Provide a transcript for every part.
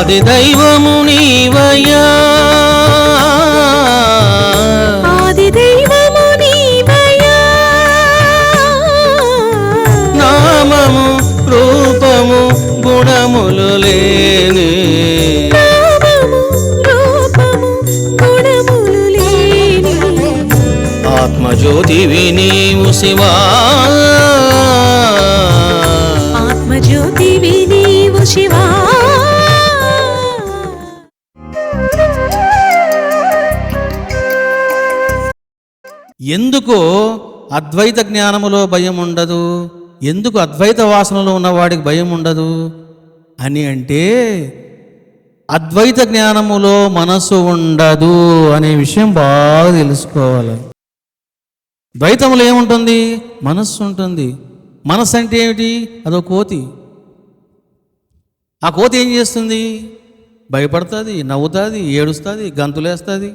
ఆది దైవము నీవయ్యా, ఆది దైవము నీవయ్యా, నామము రూపము గుణములు లేని, నామము రూపము గుణములు లేని, ఆత్మజ్యోతివి నీవు శివా, ఆత్మజ్యోతివి నీవు శివా. ఎందుకు అద్వైత జ్ఞానములో భయం ఉండదు, ఎందుకు అద్వైత వాసనలో ఉన్నవాడికి భయం ఉండదు అని అంటే, అద్వైత జ్ఞానములో మనస్సు ఉండదు అనే విషయం బాగా తెలుసుకోవాలి. ద్వైతములో ఏముంటుంది? మనస్సు ఉంటుంది. మనస్సు అంటే ఏమిటి? అదో కోతి. ఆ కోతి ఏం చేస్తుంది? భయపడుతుంది, నవ్వుతుంది, ఏడుస్తుంది, గంతులేస్తుంది,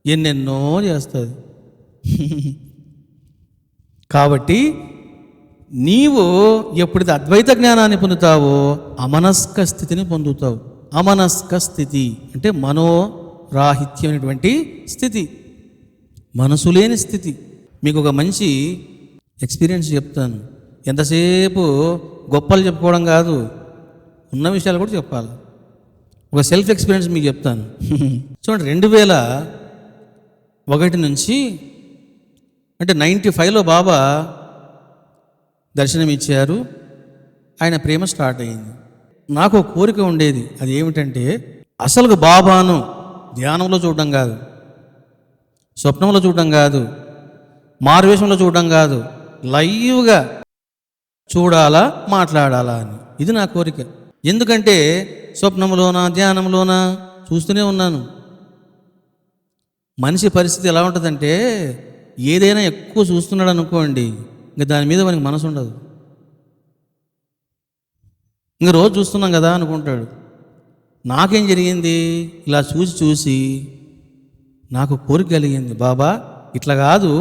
ఎన్నెన్నో చేస్తుంది. కాబట్టి నీవు ఎప్పుడైతే అద్వైత జ్ఞానాన్ని పొందుతావో అమనస్క స్థితిని పొందుతావు. అమనస్క స్థితి అంటే మనోరాహిత్యమైనటువంటి స్థితి, మనసు లేని స్థితి. మీకు ఒక మంచి ఎక్స్పీరియన్స్ చెప్తాను. ఎంతసేపు గొప్పలు చెప్పుకోవడం కాదు, ఉన్న విషయాలు కూడా చెప్పాలి. ఒక సెల్ఫ్ ఎక్స్పీరియన్స్ మీకు చెప్తాను. చూడండి, 2001 నుంచి అంటే 95లో బాబా దర్శనం ఇచ్చారు. ఆయన ప్రేమ స్టార్ట్ అయింది. నాకు ఒక కోరిక ఉండేది. అది ఏమిటంటే, అసలు బాబాను ధ్యానంలో చూడడం కాదు, స్వప్నంలో చూడడం కాదు, మారువేషంలో చూడడం కాదు, లైవ్గా చూడాలా, మాట్లాడాలా అని. ఇది నా కోరిక. ఎందుకంటే స్వప్నంలోనా ధ్యానంలోనా చూస్తూనే ఉన్నాను. మనిషి పరిస్థితి ఎలా ఉంటుందంటే, ఏదైనా ఎక్కువ చూస్తున్నాడు అనుకోండి, ఇంకా దాని మీద మనకి మనసు ఉండదు. ఇంకా రోజు చూస్తున్నాం కదా అనుకుంటాడు. నాకేం జరిగింది? ఇలా చూసి చూసి నాకు కోరిక కలిగింది, బాబా ఇట్లా కాదు,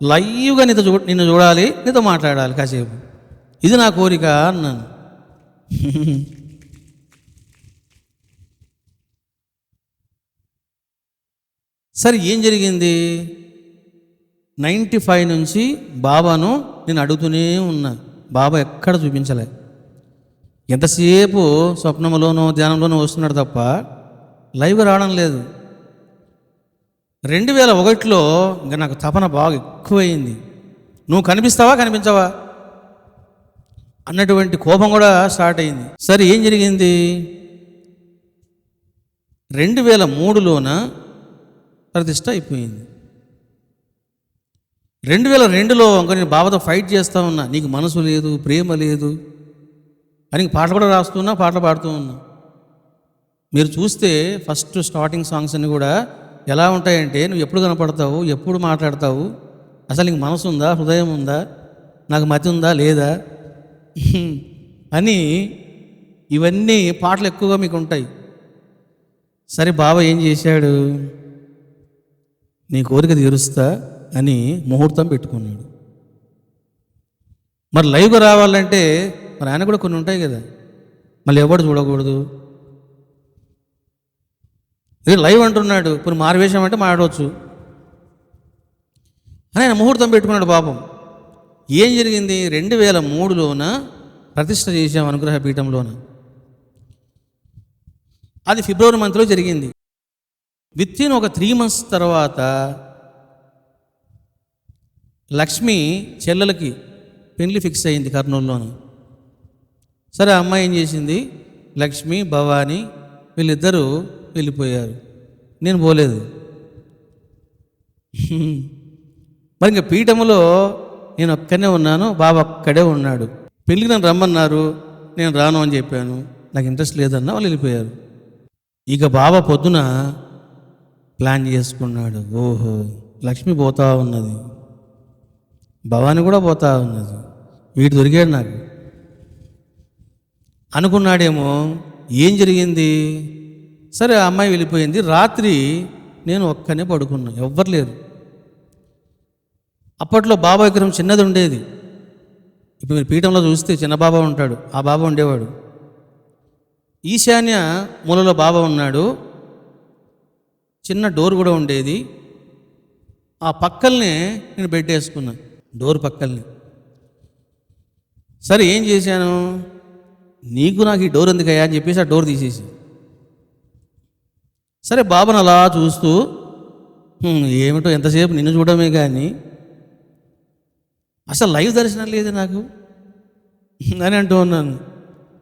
లైవ్గా నిన్ను చూడాలి, నీతో మాట్లాడాలి కాసేపు. ఇది నా కోరిక అన్నాను. సరే, ఏం జరిగింది? 95 నుంచి బాబాను నేను అడుగుతూనే ఉన్నా. బాబా ఎక్కడ చూపించలే. ఎంతసేపు స్వప్నంలోనో ధ్యానంలోనో వస్తున్నాడు తప్ప లైవ్గా రావడం లేదు. 2001లో ఇంకా నాకు తపన బాగా ఎక్కువైంది. నువ్వు కనిపిస్తావా కనిపించవా అన్నటువంటి కోపం కూడా స్టార్ట్ అయింది. సరే, ఏం జరిగింది? 2003లోన ప్రతిష్ట అయిపోయింది. 2002లో ఇంకా నేను బాబాతో ఫైట్ చేస్తూ ఉన్నా. నీకు మనసు లేదు, ప్రేమ లేదు అని పాటలు కూడా రాస్తున్నా, పాటలు పాడుతూ ఉన్నా. మీరు చూస్తే ఫస్ట్ స్టార్టింగ్ సాంగ్స్ అన్నీ కూడా ఎలా ఉంటాయంటే, నువ్వు ఎప్పుడు కనపడతావు, ఎప్పుడు మాట్లాడతావు, అసలు నీకు మనసు ఉందా, హృదయం ఉందా, నాకు మతి ఉందా లేదా అని ఇవన్నీ పాటలు ఎక్కువగా మీకు ఉంటాయి. సరే, బాబా ఏం చేశాడు? నీ కోరిక తీరుస్తా అని ముహూర్తం పెట్టుకున్నాడు. మరి లైవ్గా రావాలంటే మరి ఆయన కూడా కొన్ని ఉంటాయి కదా, మళ్ళీ ఎవడు చూడకూడదు. ఇది లైవ్ అంటున్నాడు, ఇప్పుడు మారువేషం అంటే మాడవచ్చు అని ఆయన ముహూర్తం పెట్టుకున్నాడు. పాపం ఏం జరిగింది? 2003లోన ప్రతిష్ట చేశాం అనుగ్రహ పీఠంలోన. అది ఫిబ్రవరి మంత్లో జరిగింది. వితిన్ ఒక 3 months తర్వాత లక్ష్మి చెల్లెలకి పెళ్లి ఫిక్స్ అయింది కర్నూలులోను. సరే, అమ్మాయి ఏం చేసింది? లక్ష్మి, భవాని వీళ్ళిద్దరూ వెళ్ళిపోయారు. నేను పోలేదు. మరి ఇంకా పీఠములో నేను ఒక్కనే ఉన్నాను, బాబా ఒక్కడే ఉన్నాడు. పెళ్ళికి నన్ను రమ్మన్నారు, నేను రాను అని చెప్పాను. నాకు ఇంట్రెస్ట్ లేదన్నా వాళ్ళు వెళ్ళిపోయారు. ఇక బాబా పొద్దున ప్లాన్ చేసుకున్నాడు. ఓహో, లక్ష్మి పోతా ఉన్నది, భవాని కూడా పోతా ఉన్నది, వీడు దొరికాడు నాకు అనుకున్నాడేమో. ఏం జరిగింది? సరే, ఆ అమ్మాయి వెళ్ళిపోయింది. రాత్రి నేను ఒక్కనే పడుకున్నా, ఎవ్వరు లేరు. అప్పట్లో బాబా విగ్రహం చిన్నది ఉండేది. ఇప్పుడు మీరు పీఠంలో చూస్తే చిన్న బాబా ఉంటాడు, ఆ బాబా ఉండేవాడు. ఈశాన్య మూలలో బాబా ఉన్నాడు. చిన్న డోర్ కూడా ఉండేది. ఆ పక్కల్నే నేను బెడ్ వేసుకున్నాను, డోర్ పక్కల్ని. సరే ఏం చేశాను, నీకు నాకు ఈ డోర్ ఎందుకయ్యా అని చెప్పేసి ఆ డోర్ తీసేసి, సరే బాబాను అలా చూస్తూ ఏమిటో ఎంతసేపు నిన్ను చూడమే కానీ అసలు లైవ్ దర్శనం లేదు నాకు అని అంటూ ఉన్నాను.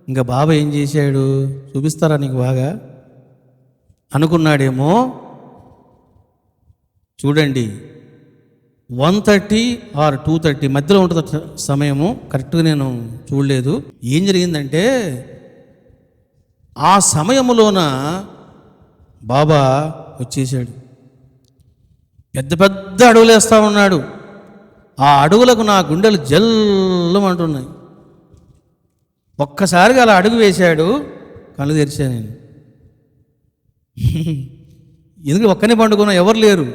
ఇంకా బాబా ఏం చేశాడు, చూపిస్తారా నీకు బాగా అనుకున్నాడేమో. చూడండి, 1:30 or 2:30 మధ్యలో ఉంటుంది సమయము, కరెక్ట్గా నేను చూడలేదు. ఏం జరిగిందంటే ఆ సమయములోన బాబా వచ్చేసాడు. పెద్ద పెద్ద అడుగులు వేస్తూ ఉన్నాడు. ఆ అడుగులకు నా గుండెలు జల్లుమంటున్నాయి. ఒక్కసారిగా అలా అడుగు వేశాడు, కళ్ళు తెరిచాను నేను. ఎందుకంటే ఒక్కనే పండుకున్నా, ఎవరు లేరు.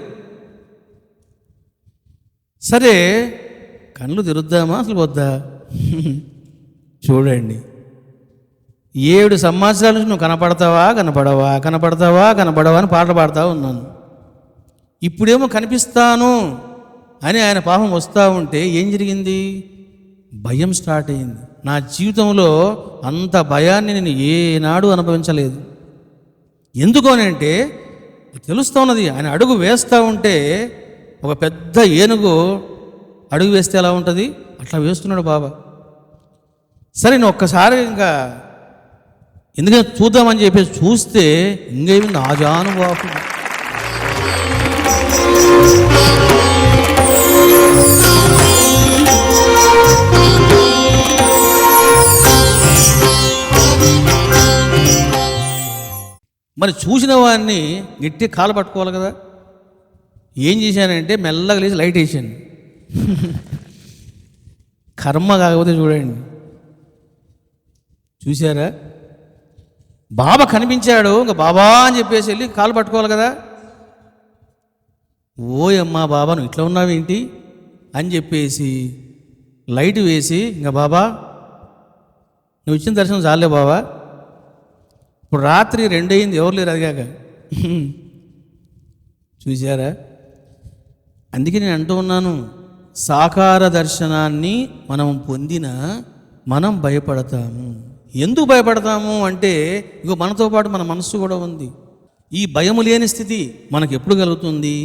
సరే కళ్ళు తెరుద్దామా అసలు వద్దా? చూడండి, 7 సంవత్సరాల నుంచి నువ్వు కనపడతావా కనపడవా కనపడతావా కనపడవా అని పాటలు పాడుతూ ఉన్నాను. ఇప్పుడేమో కనిపిస్తాను అని ఆయన పాపం వస్తూ ఉంటే ఏం జరిగింది, భయం స్టార్ట్ అయింది. నా జీవితంలో అంత భయాన్ని నేను ఏనాడు అనుభవించలేదు. ఎందుకు అని అంటే తెలుస్తూ ఉన్నది, ఆయన అడుగు వేస్తూ ఉంటే ఒక పెద్ద ఏనుగు అడుగు వేస్తే ఎలా ఉంటుంది అట్లా వేస్తున్నాడు బాబా. సరే నేను ఒక్కసారి ఇంకా ఎందుకంటే చూద్దామని చెప్పేసి చూస్తే ఇంకేమి నాజానుబాపు. మరి చూసిన వాడిని గట్టి కాలు పట్టుకోవాలి కదా. ఏం చేశానంటే మెల్లగా లేచి లైట్ వేసాను. కర్మ కాకపోతే చూడండి, చూసారా, బాబా కనిపించాడు. ఇంకా బాబా అని చెప్పేసి వెళ్ళి కాలు పట్టుకోవాలి కదా. ఓయమ్మా బాబా నువ్వు ఇట్లా ఉన్నావేంటి అని చెప్పేసి లైట్ వేసి, ఇంకా బాబా నువ్వు ఇచ్చిన దర్శనం చాలే బాబా, ఇప్పుడు రాత్రి 2 అయింది, ఎవరు లేరు అదిగాక. చూసారా, అందుకే నేను అంటూ ఉన్నాను, సాకార దర్శనాన్ని మనం పొందిన మనం భయపడతాము. ఎందుకు భయపడతాము అంటే ఇగో మనతో పాటు మన మనస్సు కూడా ఉంది. ఈ భయము లేని స్థితి మనకు ఎప్పుడు కలుగుతుంది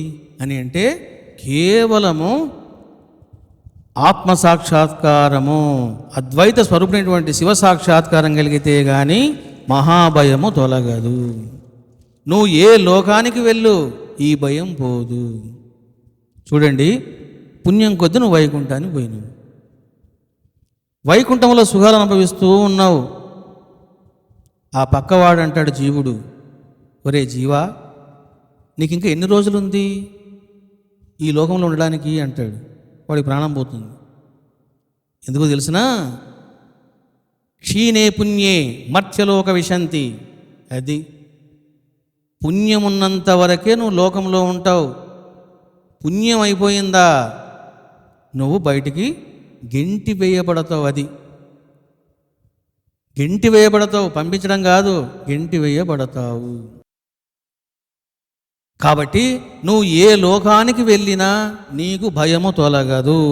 అని అంటే కేవలము ఆత్మ సాక్షాత్కారము, అద్వైత స్వరూపమైనటువంటి శివ సాక్షాత్కారం కలిగితే కానీ మహాభయము తొలగదు. నువ్వు ఏ లోకానికి వెళ్ళు ఈ భయం పోదు. చూడండి, పుణ్యం కొద్ది నువ్వు వైకుంఠానికి పోయినావు, వైకుంఠంలో సుఖాలు అనుభవిస్తూ ఉన్నావు. ఆ పక్కవాడు అంటాడు జీవుడు, ఒరే జీవా నీకు ఇంకా ఎన్ని రోజులుంది ఈ లోకంలో ఉండడానికి అంటాడు. వాడికి ప్రాణం పోతుంది. ఎందుకో తెలిసినా, క్షీణే పుణ్యే మర్త్యలోక విశంతి. అది పుణ్యమున్నంత వరకే నువ్వు లోకంలో ఉంటావు. పుణ్యం అయిపోయిందా నువ్వు బయటికి గెంటి వేయబడతావు. అది గెంటి వేయబడతావు, పంపించడం కాదు, గెంటి వేయబడతావు. కాబట్టి నువ్వు ఏ లోకానికి వెళ్ళినా నీకు భయము తొలగదు.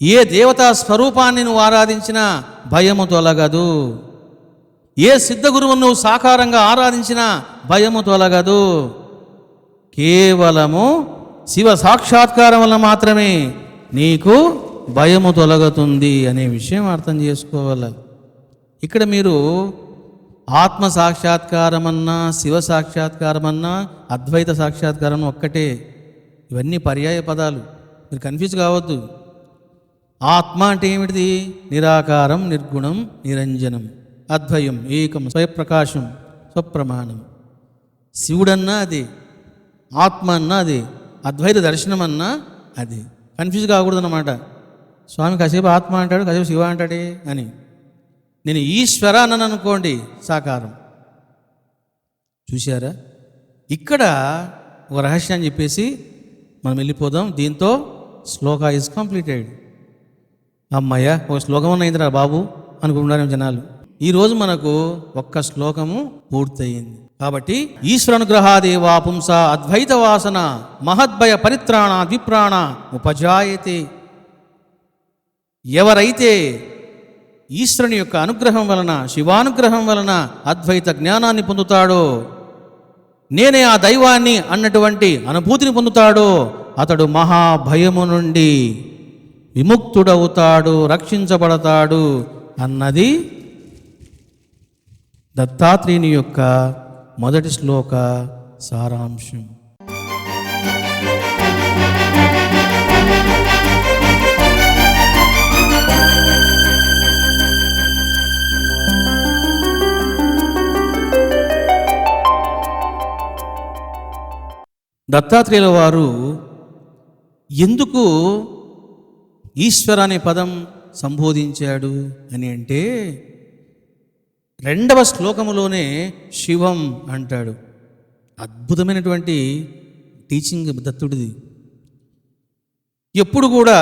ఏ దేవతా స్వరూపాన్ని నువ్వు ఆరాధించినా భయము తొలగదు. ఏ సిద్ధ గురువును నువ్వు సాకారంగా ఆరాధించినా భయము తొలగదు. కేవలము శివ సాక్షాత్కారం వల్ల మాత్రమే నీకు భయము తొలగుతుంది అనే విషయం అర్థం చేసుకోవాలి. ఇక్కడ మీరు ఆత్మ సాక్షాత్కారమన్నా శివ సాక్షాత్కారమన్నా అద్వైత సాక్షాత్కారం ఒక్కటే. ఇవన్నీ పర్యాయ పదాలు, మీరు కన్ఫ్యూజ్ కావద్దు. ఆత్మ అంటే ఏమిటిది? నిరాకారం, నిర్గుణం, నిరంజనం, అద్వయం, ఏకం, స్వయప్రకాశం, స్వప్రమాణం. శివుడన్నా అదే, ఆత్మ అన్నా అదే, అద్వైత దర్శనం అన్నా అది. కన్ఫ్యూజ్ కాకూడదు అన్నమాట. స్వామి కాసేపు ఆత్మ అంటాడు, కాసేపు శివ అంటాడే అని. నేను ఈశ్వర అన్నాను అనుకోండి, సాకారం. చూశారా, ఇక్కడ ఒక రహస్యాన్ని చెప్పేసి మనం వెళ్ళిపోదాం. దీంతో శ్లోక ఈజ్ కంప్లీటెడ్. అమ్మయ్య, ఒక శ్లోకం అయిందిరా బాబు అనుకుంటున్నారు జనాలు. ఈరోజు మనకు ఒక్క శ్లోకము పూర్తయింది. కాబట్టి ఈశ్వరానుగ్రహాదేవా పుంస అద్వైత వాసన మహద్భయ పరిత్రాణ విప్రాణ ఉపజాయతే. ఎవరైతే ఈశ్వరుని యొక్క అనుగ్రహం వలన, శివానుగ్రహం వలన అద్వైత జ్ఞానాన్ని పొందుతాడో, నేనే ఆ దైవాన్ని అన్నటువంటి అనుభూతిని పొందుతాడో, అతడు మహాభయము నుండి విముక్తుడవుతాడు, రక్షించబడతాడు అన్నది దత్తాత్రేయుని యొక్క మొదటి శ్లోక సారాంశం. దత్తాత్రేయుల వారు ఎందుకు ఈశ్వర అనే పదం సంబోధించాడు అని అంటే, 2వ శ్లోకములోనే శివం అంటాడు. అద్భుతమైనటువంటి టీచింగ్ దత్తుడిది. ఎప్పుడు కూడా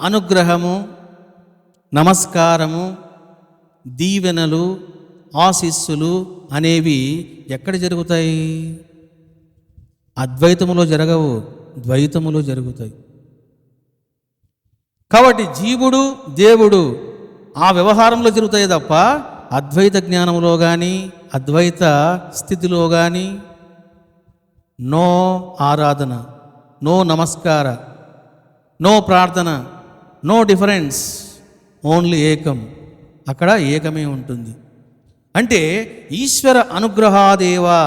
అనుగ్రహము, నమస్కారము, దీవెనలు, ఆశీస్సులు అనేవి ఎక్కడ జరుగుతాయి? అద్వైతములో జరగవు, ద్వైతములో జరుగుతాయి. కాబట్టి జీవుడు దేవుడు ఆ వ్యవహారంలో జరుగుతాయి తప్ప అద్వైత జ్ఞానంలో కానీ, అద్వైత స్థితిలో కానీ నో ఆరాధన, నో నమస్కార, నో ప్రార్థన, నో డిఫరెన్స్, ఓన్లీ ఏకం. అక్కడ ఏకమే ఉంటుంది. అంటే ఈశ్వర అనుగ్రహాదేవా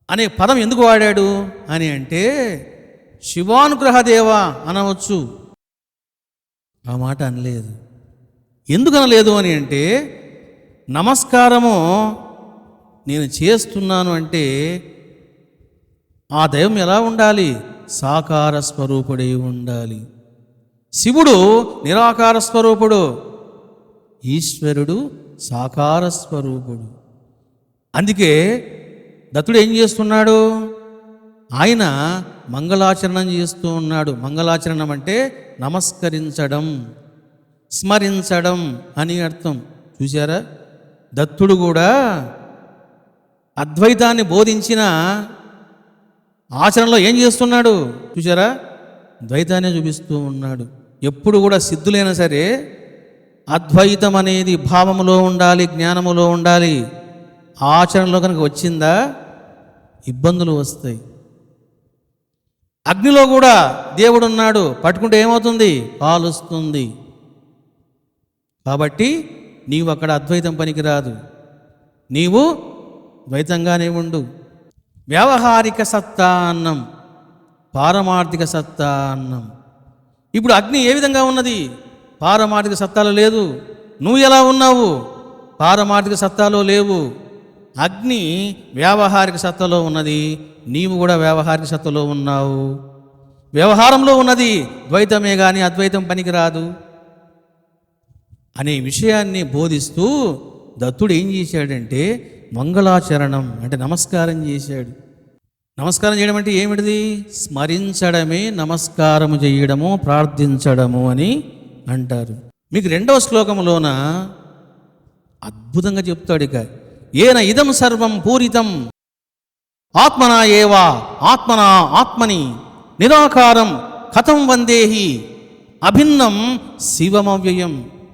అనే పదం ఎందుకు వాడాడు అని అంటే, శివానుగ్రహదేవా అనవచ్చు. ఆ మాట అనలేదు. ఎందుకు అనలేదు అని అంటే, నమస్కారము నేను చేస్తున్నాను అంటే ఆ దైవం ఎలా ఉండాలి? సాకార స్వరూపుడై ఉండాలి. శివుడు నిరాకార స్వరూపుడు, ఈశ్వరుడు సాకార స్వరూపుడు. అందుకే దత్తుడు ఏం చేస్తున్నాడు? ఆయన మంగళాచరణం చేస్తూ ఉన్నాడు. మంగళాచరణం అంటే నమస్కరించడం, స్మరించడం అని అర్థం. చూసారా? దత్తుడు కూడా అద్వైతాన్ని బోధించిన ఆచరణలో ఏం చేస్తున్నాడు? చూసారా? ద్వైతాన్ని చూపిస్తూ ఉన్నాడు. ఎప్పుడు కూడా సిద్ధులైనా సరే అద్వైతం అనేది భావములో ఉండాలి, జ్ఞానములో ఉండాలి. ఆచరణలో కనుక వచ్చిందా ఇబ్బందులు వస్తాయి. అగ్నిలో కూడా దేవుడు ఉన్నాడు, పట్టుకుంటే ఏమవుతుంది? కాలుస్తుంది. కాబట్టి నీవు అక్కడ అద్వైతం పనికిరాదు, నీవు ద్వైతంగానే ఉండు. వ్యావహారిక సత్తా అన్నం, పారమార్థిక సత్తా అన్నం. ఇప్పుడు అగ్ని ఏ విధంగా ఉన్నది? పారమార్థిక సత్తాలో లేదు. నువ్వు ఎలా ఉన్నావు? పారమార్థిక సత్తాలో లేవు. అగ్ని వ్యావహారిక సత్తలో ఉన్నది, నీవు కూడా వ్యావహారిక సత్తలో ఉన్నావు. వ్యవహారంలో ఉన్నది ద్వైతమే కానీ అద్వైతం పనికిరాదు అనే విషయాన్ని బోధిస్తూ దత్తుడు ఏం చేశాడంటే మంగళాచరణం అంటే నమస్కారం చేశాడు. నమస్కారం చేయడం అంటే ఏమిటిది? స్మరించడమే నమస్కారము చేయడము, ప్రార్థించడము అని అంటారు. మీకు 2వ శ్లోకంలోన అద్భుతంగా చెప్తాడు. ఇక ఏన ఇదం సర్వం పూరితం ఆత్మనా ఏవా ఆత్మనా ఆత్మని నిరాకారం కథం వందేహి అభిన్నం శివమవ్యయం.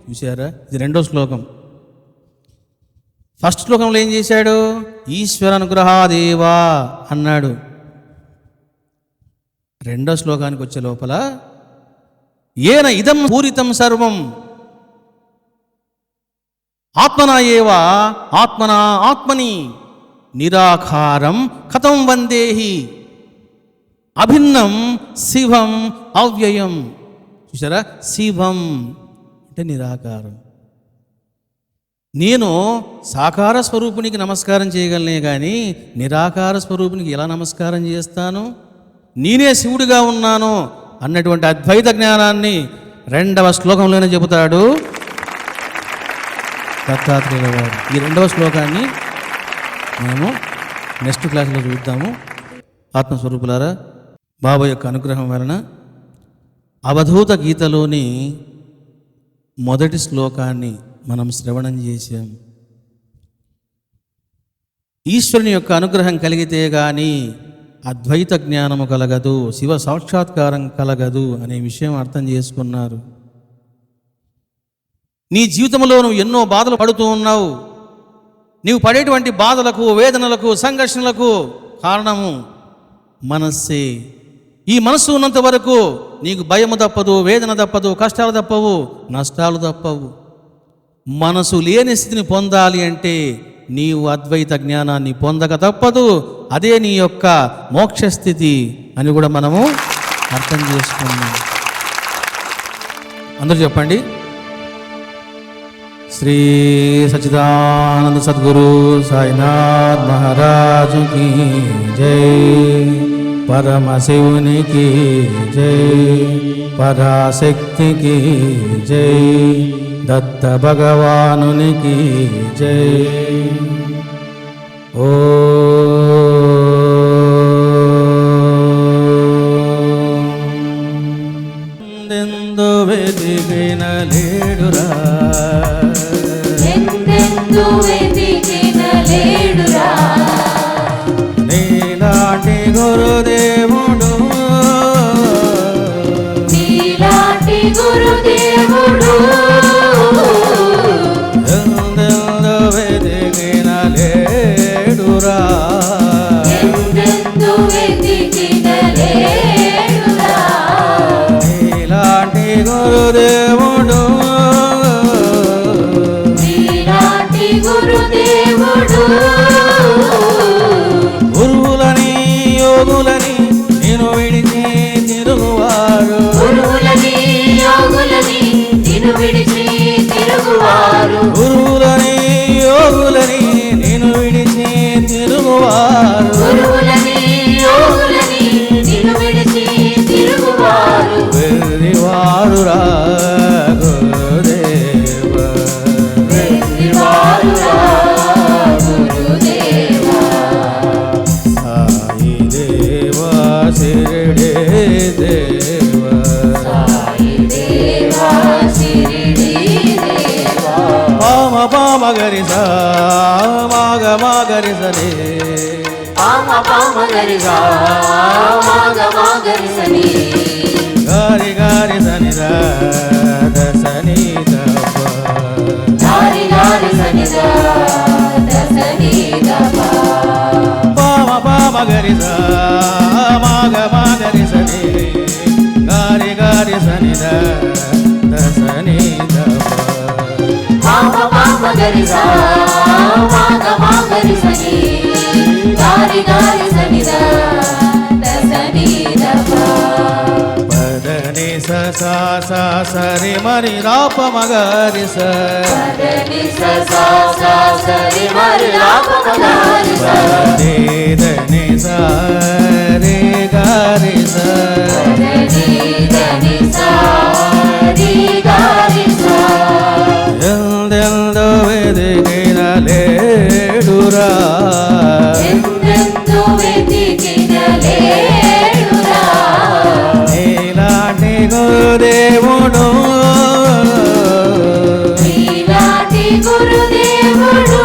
చూసారా? ఇది 2వ శ్లోకం. ఫస్ట్ శ్లోకంలో ఏం చేశాడు? ఈశ్వర అనుగ్రహాదేవా అన్నాడు. 2వ శ్లోకానికి వచ్చే లోపల ఏన ఇదం పూరితం సర్వం ఆత్మనా ఏవా ఆత్మనా ఆత్మని నిరాకారం కథం వందేహి అభిన్నం శివం అవ్యయం. చూసారా? శివం అంటే నిరాకారం. నేను సాకార స్వరూపునికి నమస్కారం చేయగలనే కానీ నిరాకార స్వరూపునికి ఎలా నమస్కారం చేస్తాను? నేనే శివుడిగా ఉన్నాను అన్నటువంటి అద్వైత జ్ఞానాన్ని 2వ శ్లోకంలోనే చెబుతాడు దత్తాత్రేయుల వారు. ఈ 2వ శ్లోకాన్ని మేము నెక్స్ట్ క్లాస్లో చూద్దాము. ఆత్మస్వరూపులారా, బాబా యొక్క అనుగ్రహం వలన అవధూత గీతలోని మొదటి శ్లోకాన్ని మనం శ్రవణం చేశాం. ఈశ్వరుని యొక్క అనుగ్రహం కలిగితే గాని అద్వైత జ్ఞానము కలగదు, శివ సాక్షాత్కారం కలగదు అనే విషయం అర్థం చేసుకున్నారు. నీ జీవితంలో నువ్వు ఎన్నో బాధలు పడుతూ ఉన్నావు. నీవు పడేటువంటి బాధలకు, వేదనలకు, సంఘర్షణలకు కారణము మనస్సే. ఈ మనస్సు ఉన్నంత వరకు నీకు భయము తప్పదు, వేదన తప్పదు, కష్టాలు తప్పవు, నష్టాలు తప్పవు. మనసు లేని స్థితిని పొందాలి అంటే నీవు అద్వైత జ్ఞానాన్ని పొందక తప్పదు. అదే నీ యొక్క మోక్షస్థితి అని కూడా మనము అర్థం చేసుకున్నాం. అందరూ చెప్పండి. శ్రీ సచ్చిదానంద సద్గురు సాయినాథ్ మహారాజు की जय, परमशिवनि की जय, पराशक्ति की जय, दत्त भगवानुनि की जय. ओ దెందు వెదిగిన లేడురా, ఎందెందు వెతికిన లేడురా, నీలాంటి గురుదేవుడు, నీలాంటి గురుదేవుడు, ఎందెందు వెదిగిన లేడురా, ఎందెందు వెతికిన లేడురా, నీలాంటి గురుదేవుడు, నీలాంటి గురుదేవుడు, గురువులని యోగులని నేను విడిచి తిరుగువారు, గురువులని యోగులని నిన్ను విడిచి తిరుగువారు, గురువులని యోగులని నేను విడిచి తిరుగువారు, గురువులని యోగులని నిన్ను విడిచి తిరుగువారు, వెర్రివారురా గురుదేవ, వెర్రివారురా గురుదేవా, సాయి దేవా శిరిడే దేవా, సాయి దేవా శిరిడి దేవా, పామ పామ గరిసా మాగ మాగరి సరే, పామ పామ గరిసా మాగ మాగరిసని, గారి గారి సనిదా దసని దప, గారి గారి సనిదా దసని దపా, పామ పామ గరిసా మాగ మాగరి సరే, గారి గారి సనిదా దసని దప, పామ పామ గరిసా మాగ మాగరిసని, గారి గారి సనిదా దసని దపా, పదని సా సా సరి మరి రాప మగరి స, పదని స సా సా సరి మరి రాప మగరిసా, దని సా రే గారి స, పదని దని సా రి గారి సా, ఎందెందో వెదిగిన లేడురా, ఎందెందు వెతికిన లేడురా, నీలాంటి గురుదేవుడు, నీలాంటి గురుదేవుడు,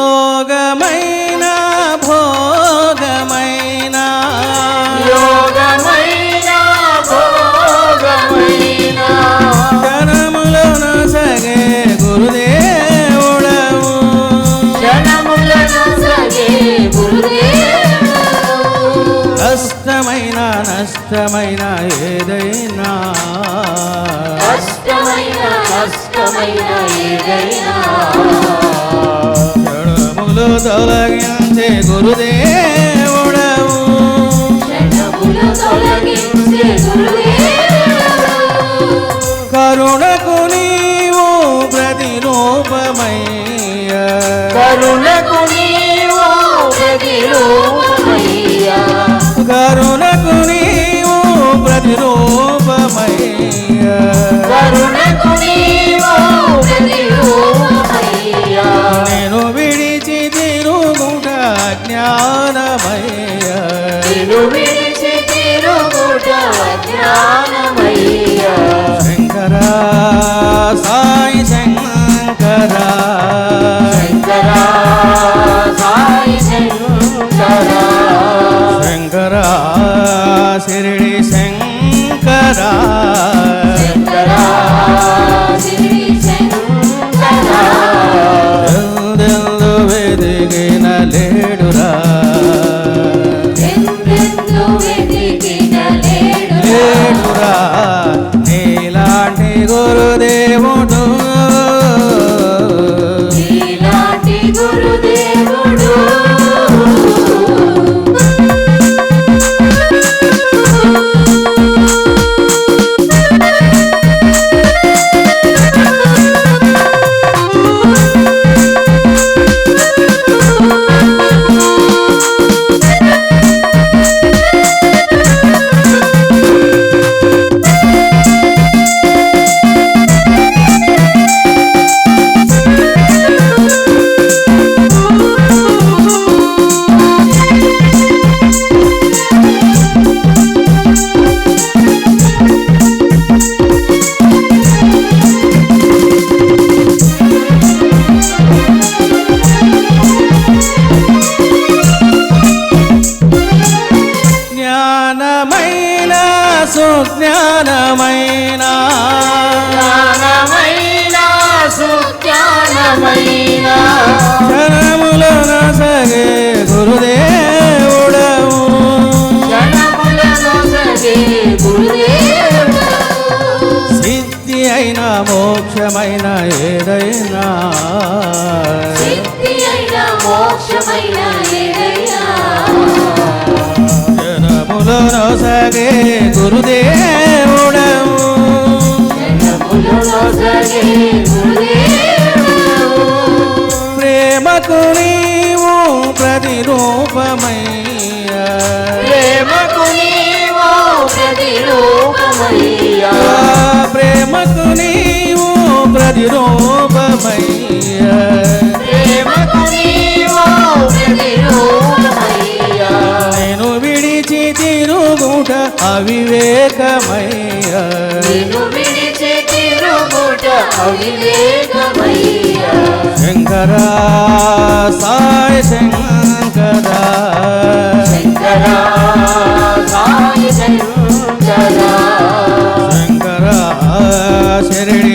యోగమైన భోగమైన, యోగమైన భోగమైన, క్షణములను సగే గురుదేవుడవు, క్షణములను సగే గురుదేవుడు, కష్టమైన నష్టమైన ఏదైనా, కష్టమైన నష్టమైన మోక్షమైన ఏదైనా జడములు తొలగించే గురుదేవుడవు షణ్ములు తొలగించే గురుదేవుడు కరుణకు నీవు ప్రతిరూపమయ్యా కరుణకు నీవు ప్రతిరూపమయ్యా కరుణకు నీవు ప్రతిరూపమయ్యా కరుణకు నీవు ప్రతిరూపమయ్యా నేను విడిచి తిరుగుట జ్ఞానమయ్యా నిన్ను విడిచి తిరుగుట జ్ఞానమయ్యా శంకరా సాయి శంకరా శంకరా సాయి శంకరా శంకరా శిరిడి శంకరా శంకరా శ్రీ శంకరా ఎందెందు వెదిగిన లేడురా ఎందెందు వెతికిన లేడురా లేడురా నీలాంటి గురుదేవుడు నీలాంటి గురుదేవుడు జ్ఞానమైన సుజ్ఞానమైన జ్ఞానమైన సుజ్ఞానమైన జనములు నసగే గురుదేవుడవు జనములను సగే గురుదేవుడు సిద్ధి అయిన మోక్షమైన ఏదైనా సిద్ధి అయిన మోక్షమైన ఏదైనా జనములు నసగే గురుదేవుడవు జనములను సగే గురుదేవుడు ప్రేమకు నీవు ప్రతిరూపమయ్యా ప్రేమకు నీవు ప్రతిరూపమయ్యా ప్రేమకు నీవు ప్రతిరూపమయ్యా ప్రేమకు నీవు ప్రతిరూపమయ్యా నేను విడిచి తిరుగుట అవివేకమయ్యా నిన్ను విడిచి తిరుగుట అవివేకమయ్యా శంకరా సాయి శంకరా శంకరా సాయి శంకరా శంకరా శరణి